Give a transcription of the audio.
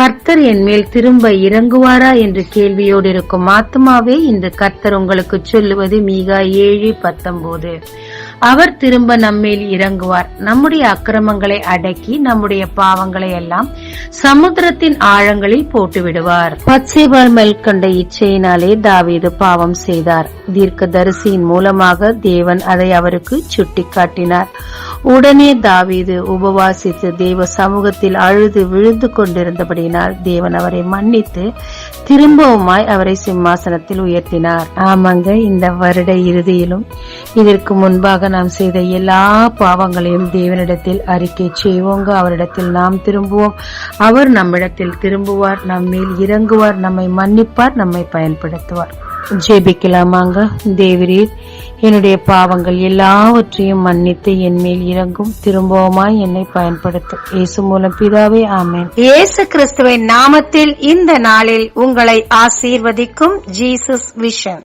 கர்த்தர் என் மேல் திரும்ப இறங்குவாரா என்று கேள்வியோடு இருக்கும் ஆத்மாவே, இன்று கர்த்தர் உங்களுக்கு சொல்லுவது மீகா 7:19. அவர் திரும்ப நம்மேல் இறங்குவார். நம்முடைய அக்கிரமங்களை அடக்கி நம்முடைய பாவங்களை எல்லாம் சமுத்திரத்தின் ஆழங்களில் போட்டு விடுவார். பத்சேபாள் மேல் கொண்ட இச்சையினாலே தாவீது பாவம் செய்தார். தீர்க்கதரிசியின் மூலமாக தேவன் அதை அவருக்கு சுட்டி காட்டினார். உடனே தாவீது உபவாசித்து தேவ சமூகத்தில் அழுது விழுந்து கொண்டிருந்தபடியினால் தேவன் அவரை மன்னித்து திரும்பவுமாய் அவரை சிம்மாசனத்தில் உயர்த்தினார். ஆமாங்க, இந்த வருட இறுதியிலும் இதற்கு முன்பாக நாம் செய்த எல்லா பாவங்களையும் தேவனிடத்தில் அறிக்கை செய்வோங்க. அவரிடத்தில் நாம் திரும்புவோம். அவர் நம்மிடத்தில் திரும்புவார், நம்மேல் இறங்குவார், நம்மை மன்னிப்பார், நம்மை பயன்படுத்துவார். ஜெபிக்கலாமாங்க. தேவரீர், என்னுடைய பாவங்கள் எல்லாவற்றையும் மன்னித்து என் மேல் இறங்கும், திரும்பவுமாய் என்னை பயன்படுத்தும். இயேசு மூலம் பிதாவே, ஆமென். இயேசு கிறிஸ்துவின் நாமத்தில் இந்த நாளில் உங்களை ஆசீர்வதிக்கும் ஜீசஸ் விஷன்.